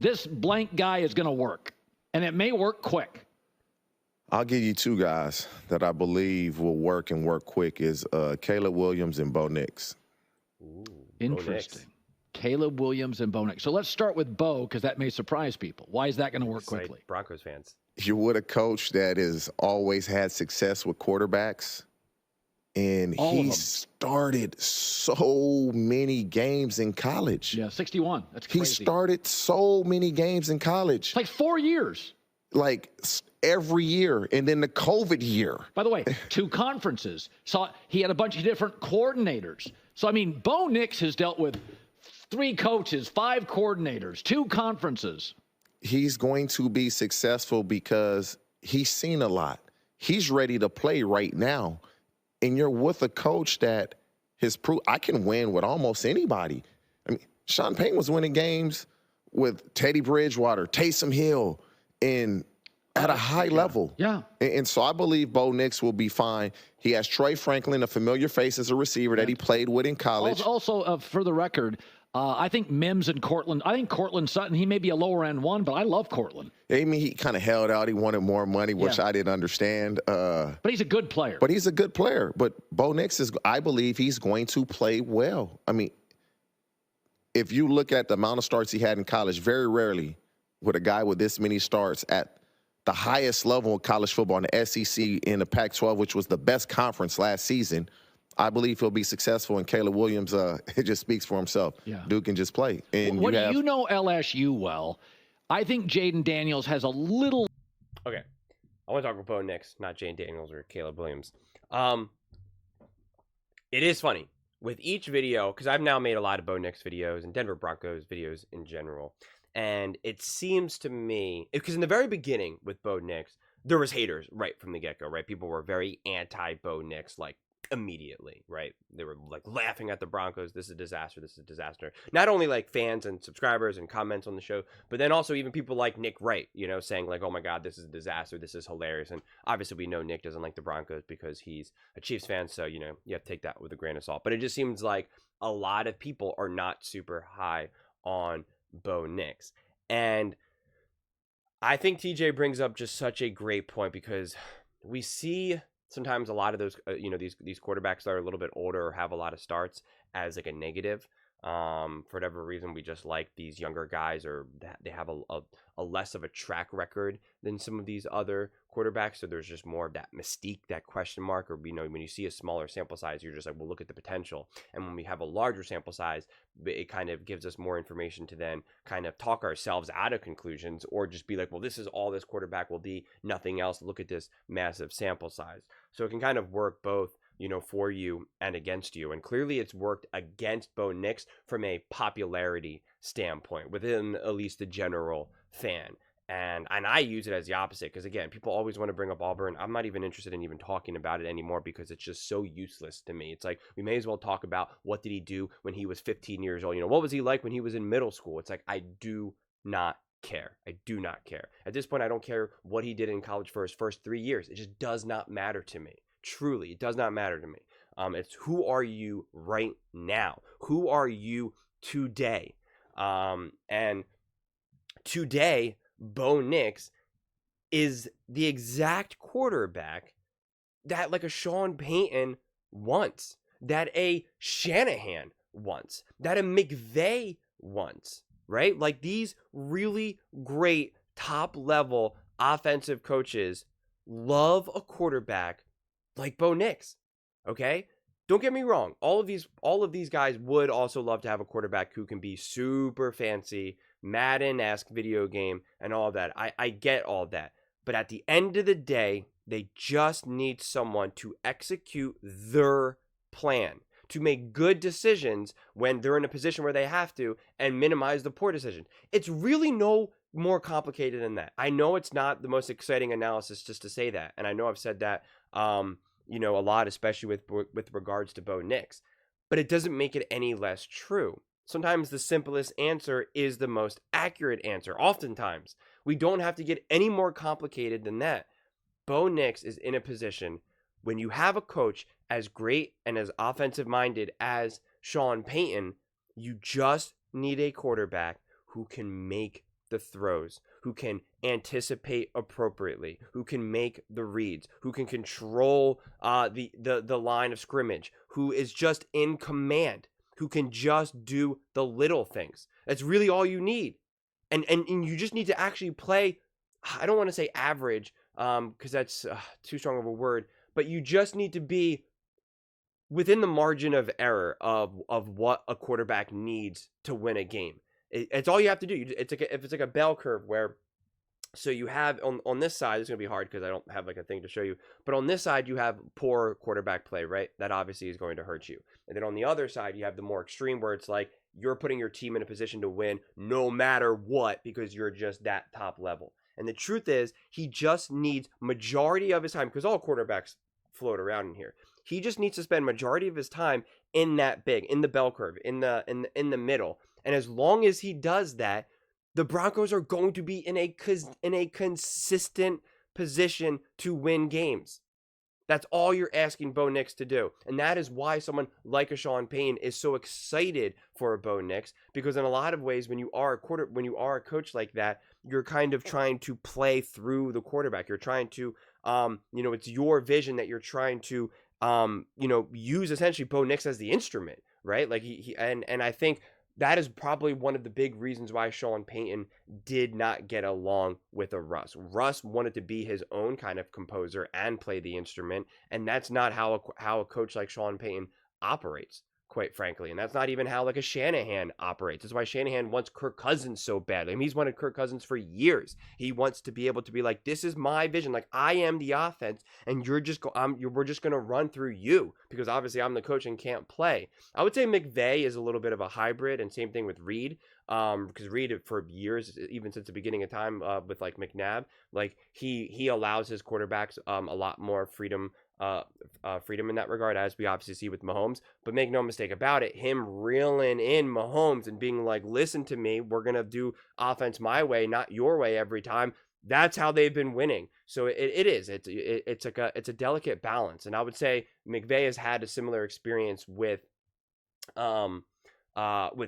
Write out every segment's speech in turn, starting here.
this blank guy is going to work, and it may work quick? I'll give you two guys that I believe will work and work quick is Caleb Williams and Bo Nix. Ooh, interesting. Caleb Williams and Bo Nix. So let's start with Bo, because that may surprise people. Why is that going to work quickly? Broncos fans. You're with a coach that has always had success with quarterbacks, and he started so many games in college. Yeah, 61. That's crazy. He started so many games in college. It's like 4 years. Like every year, and then the COVID year. By the way, 2 conferences. So he had a bunch of different coordinators. So, I mean, Bo Nix has dealt with 3 coaches, 5 coordinators, 2 conferences. He's going to be successful because he's seen a lot. He's ready to play right now. And you're with a coach that has proved I can win with almost anybody. I mean, Sean Payton was winning games with Teddy Bridgewater, Taysom Hill, and at a high level. Yeah. And so I believe Bo Nix will be fine. He has Troy Franklin, a familiar face as a receiver that he played with in college. Also, for the record, I think Mims and Cortland, I think Cortland Sutton, he may be a lower end one, but I love Cortland. I mean, he kind of held out. He wanted more money, which I didn't understand. But he's a good player. But he's a good player. But Bo Nix I believe he's going to play well. I mean, if you look at the amount of starts he had in college, very rarely would a guy with this many starts at the highest level of college football in the SEC in the Pac-12, which was the best conference last season, I believe he'll be successful. And Caleb Williams, it just speaks for himself. Yeah. Dude can just play. And you know LSU well. I think Jaden Daniels has a little. Okay. I want to talk about Bo Nix, not Jaden Daniels or Caleb Williams. It is funny. With each video, because I've now made a lot of Bo Nix videos and Denver Broncos videos in general. And it seems to me, because in the very beginning with Bo Nix, there was haters right from the get-go, right? People were very anti-Bo Nix, like, immediately, right? They were, like, laughing at the Broncos. This is a disaster. This is a disaster. Not only, like, fans and subscribers and comments on the show, but then also even people like Nick Wright, you know, saying, like, oh, my God, this is a disaster. This is hilarious. And obviously we know Nick doesn't like the Broncos because he's a Chiefs fan, so, you know, you have to take that with a grain of salt. But it just seems like a lot of people are not super high on Bo Nix. And I think TJ brings up just such a great point because we see sometimes a lot of those, these quarterbacks that are a little bit older or have a lot of starts as like a negative. For whatever reason, we just like these younger guys, or they have a less of a track record than some of these other quarterbacks. So there's just more of that mystique, that question mark, or, you know, when you see a smaller sample size, you're just like, well, look at the potential. And when we have a larger sample size, it kind of gives us more information to then kind of talk ourselves out of conclusions, or just be like, well, this is all this quarterback will be, nothing else. Look at this massive sample size. So it can kind of work both, you know, for you and against you. And clearly it's worked against Bo Nix from a popularity standpoint within at least the general fan. And I use it as the opposite because, again, people always want to bring up Auburn. I'm not even interested in even talking about it anymore because it's just so useless to me. It's like we may as well talk about what did he do when he was 15 years old. You know, what was he like when he was in middle school? It's like I do not care. I do not care. At this point, I don't care what he did in college for his first 3 years. It just does not matter to me. Truly, it does not matter to me. It's who are you right now? Who are you today? And today, Bo Nix is the exact quarterback that like a Sean Payton wants, that a Shanahan wants, that a McVay wants, right? Like these really great top level offensive coaches love a quarterback like Bo Nix. Okay? Don't get me wrong. All of these guys would also love to have a quarterback who can be super fancy, Madden-esque video game and all that. I get all that. But at the end of the day, they just need someone to execute their plan, to make good decisions when they're in a position where they have to, and minimize the poor decision. It's really no more complicated than that. I know it's not the most exciting analysis just to say that. And I know I've said that, a lot, especially with regards to Bo Nix, but it doesn't make it any less true. Sometimes the simplest answer is the most accurate answer. Oftentimes, we don't have to get any more complicated than that. Bo Nix is in a position when you have a coach as great and as offensive-minded as Sean Payton, you just need a quarterback who can make the throws, who can anticipate appropriately, who can make the reads, who can control the line of scrimmage, who is just in command, who can just do the little things. That's really all you need. And you just need to actually play, I don't want to say average, because that's too strong of a word, but you just need to be within the margin of error of what a quarterback needs to win a game. It's all you have to do. It's like a bell curve where, so you have on this side, it's going to be hard because I don't have like a thing to show you, but on this side you have poor quarterback play, right? That obviously is going to hurt you. And then on the other side you have the more extreme where it's like you're putting your team in a position to win no matter what because you're just that top level. And the truth is, he just needs majority of his time, because all quarterbacks float around in here. He just needs to spend majority of his time in the bell curve, in the middle. And as long as he does that, the Broncos are going to be in a consistent position to win games. That's all you're asking Bo Nix to do. And that is why someone like a Sean Payton is so excited for a Bo Nix, because in a lot of ways, when you are a coach like that, you're kind of trying to play through the quarterback. You're trying to, it's your vision that you're trying to, use essentially Bo Nix as the instrument, right? Like and I think that is probably one of the big reasons why Sean Payton did not get along with a Russ. Russ wanted to be his own kind of composer and play the instrument, and that's not how a coach like Sean Payton operates, quite frankly. And that's not even how like a Shanahan operates. That's why Shanahan wants Kirk Cousins so badly. I mean, he's wanted Kirk Cousins for years. He wants to be able to be like, this is my vision. Like, I am the offense, and we're just going to run through you, because obviously I'm the coach and can't play. I would say McVay is a little bit of a hybrid, and same thing with Reed. Because Reed, for years, even since the beginning of time, with like McNabb, like he allows his quarterbacks a lot more freedom in that regard, as we obviously see with Mahomes. But make no mistake about it, him reeling in Mahomes and being like, listen to me, we're gonna do offense my way, not your way every time. That's how they've been winning. So it's a delicate balance. And I would say McVay has had a similar experience with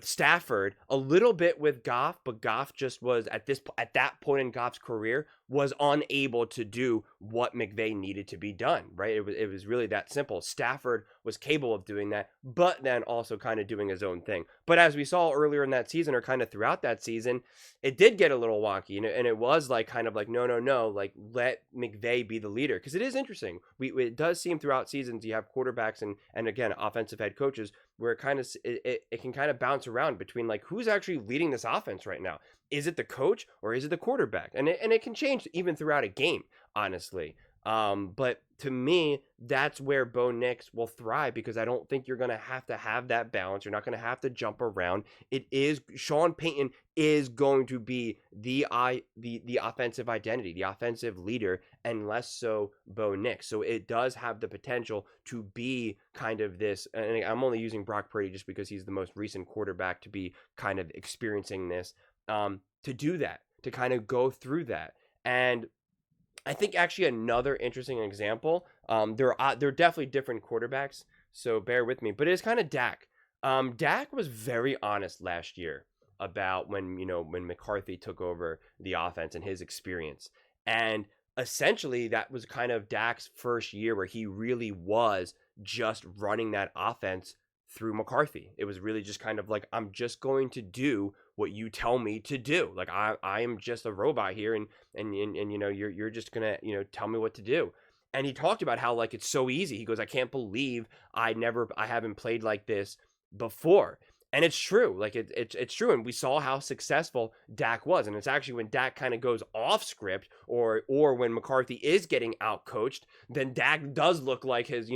Stafford, a little bit with Goff, but Goff just was at that point in Goff's career was unable to do what McVay needed to be done, right? It was really that simple. Stafford was capable of doing that, but then also kind of doing his own thing. But as we saw earlier in that season, or kind of throughout that season, it did get a little wonky, and it was like kind of like no, like let McVay be the leader, because it is interesting. It does seem throughout seasons you have quarterbacks and again offensive head coaches where it can kind of bounce around between like who's actually leading this offense right now. Is it the coach or is it the quarterback? And it can change even throughout a game, honestly. But to me, that's where Bo Nix will thrive, because I don't think you're going to have that balance. You're not going to have to jump around. Sean Payton is going to be the offensive identity, the offensive leader, and less so Bo Nix. So it does have the potential to be kind of this, and I'm only using Brock Purdy just because he's the most recent quarterback to be kind of experiencing this, to do that, to kind of go through that. And I think actually another interesting example, there are definitely different quarterbacks, so bear with me, but it's kind of Dak. Dak was very honest last year about when McCarthy took over the offense and his experience. And essentially that was kind of Dak's first year where he really was just running that offense through McCarthy. It was really just kind of like, I'm just going to do what you tell me to do. Like I am just a robot here, and you're just gonna tell me what to do. And he talked about how like it's so easy. He goes, I can't believe I haven't played like this before. And it's true. Like it's true. And we saw how successful Dak was. And it's actually when Dak kind of goes off script, or when McCarthy is getting out coached, then Dak does look like his,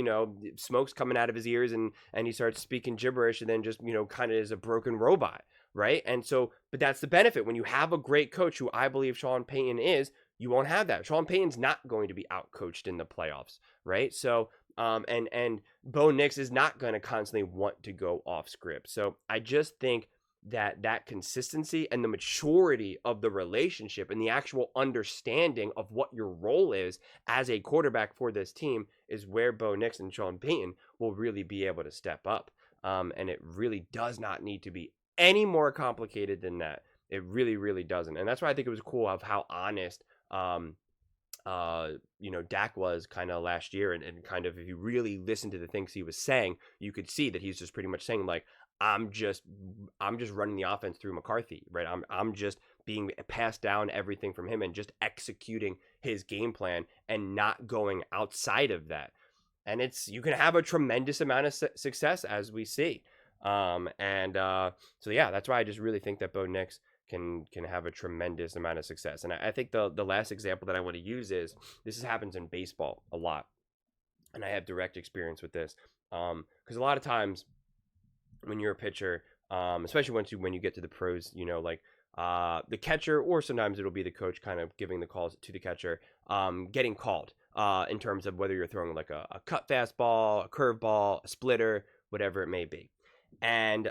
smoke's coming out of his ears, and he starts speaking gibberish, and then just, kind of is a broken robot. Right. And so, but that's the benefit when you have a great coach, who I believe Sean Payton is. You won't have that. Sean Payton's not going to be out coached in the playoffs. Right. So, and Bo Nix is not going to constantly want to go off script. So I just think that consistency and the maturity of the relationship and the actual understanding of what your role is as a quarterback for this team is where Bo Nix and Sean Payton will really be able to step up. And it really does not need to be any more complicated than that. It really, really doesn't. And that's why I think it was cool of how honest, Dak was kind of last year. And kind of, if you really listen to the things he was saying, you could see that he's just pretty much saying, like, I'm just running the offense through McCarthy, right? I'm just being passed down everything from him and just executing his game plan and not going outside of that. And you can have a tremendous amount of success, as we see. So yeah, that's why I just really think that Bo Nix can have a tremendous amount of success. And I think the last example that I want to use is, this happens in baseball a lot, and I have direct experience with this, because a lot of times when you're a pitcher, especially when you get to the pros, the catcher, or sometimes it'll be the coach kind of giving the calls to the catcher, getting called in terms of whether you're throwing like a cut fastball, a curveball, a splitter, whatever it may be. And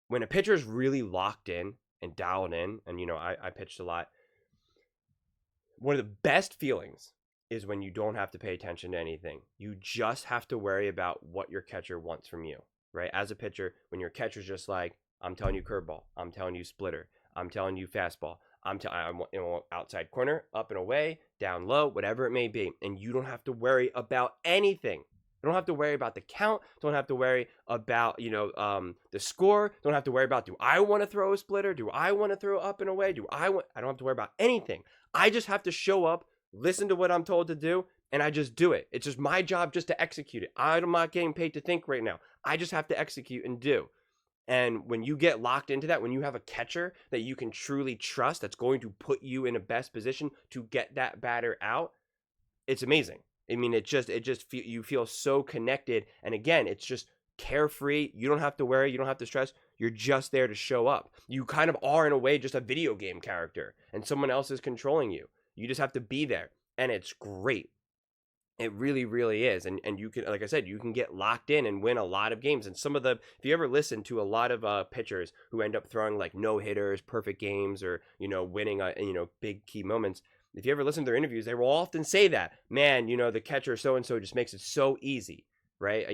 when a pitcher is really locked in and dialed in, and I pitched a lot, one of the best feelings is when you don't have to pay attention to anything. You just have to worry about what your catcher wants from you, right? As a pitcher, when your catcher's just like, I'm telling you curveball, I'm telling you splitter, I'm telling you fastball, I'm outside corner, up and away, down low, whatever it may be, and you don't have to worry about anything. You don't have to worry about the count. Don't have to worry about the score. Don't have to worry about, do I want to throw a splitter? Do I want to throw up and away? I don't have to worry about anything. I just have to show up, listen to what I'm told to do, and I just do it. It's just my job just to execute it. I'm not getting paid to think right now. I just have to execute and do. And when you get locked into that, when you have a catcher that you can truly trust, that's going to put you in a best position to get that batter out, it's amazing. I mean, you feel so connected. And again, it's just carefree. You don't have to worry. You don't have to stress. You're just there to show up. You kind of are, in a way, just a video game character, and someone else is controlling you. You just have to be there. And it's great. It really, really is. And you can, like I said, you can get locked in and win a lot of games. And if you ever listen to a lot of pitchers who end up throwing like no hitters, perfect games, or, winning, big key moments, if you ever listen to their interviews, they will often say that, man, the catcher so-and-so just makes it so easy, right?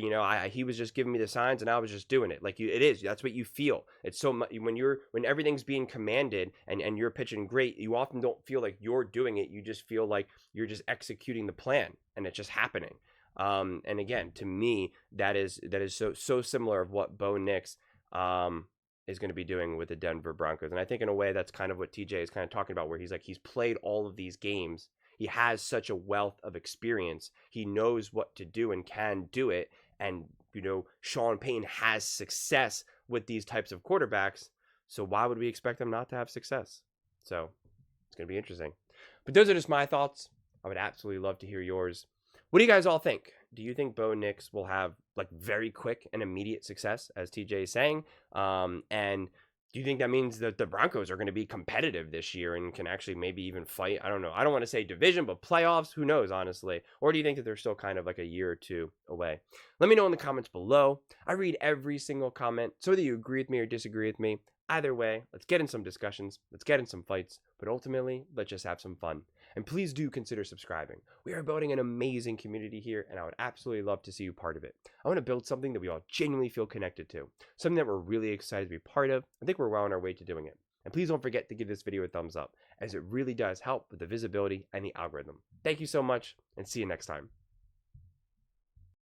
He was just giving me the signs and I was just doing it. Like it is, that's what you feel. It's so much when everything's being commanded and you're pitching great, you often don't feel like you're doing it. You just feel like you're just executing the plan and it's just happening. And again, to me, that is so similar of what Bo Nix, is going to be doing with the Denver Broncos. And I think in a way that's kind of what TJ is kind of talking about, where he's like, he's played all of these games. He has such a wealth of experience. He knows what to do and can do it. And, Sean Payton has success with these types of quarterbacks. So why would we expect him not to have success? So it's going to be interesting. But those are just my thoughts. I would absolutely love to hear yours. What do you guys all think? Do you think Bo Nix will have like very quick and immediate success, as TJ is saying? And do you think that means that the Broncos are going to be competitive this year and can actually maybe even fight? I don't know. I don't want to say division, but playoffs. Who knows, honestly? Or do you think that they're still kind of like a year or two away? Let me know in the comments below. I read every single comment. So whether you agree with me or disagree with me, either way, let's get in some discussions. Let's get in some fights. But ultimately, let's just have some fun. And please do consider subscribing. We are building an amazing community here, and I would absolutely love to see you part of it. I want to build something that we all genuinely feel connected to, something that we're really excited to be part of. I think we're well on our way to doing it. And please don't forget to give this video a thumbs up, as it really does help with the visibility and the algorithm. Thank you so much, and see you next time.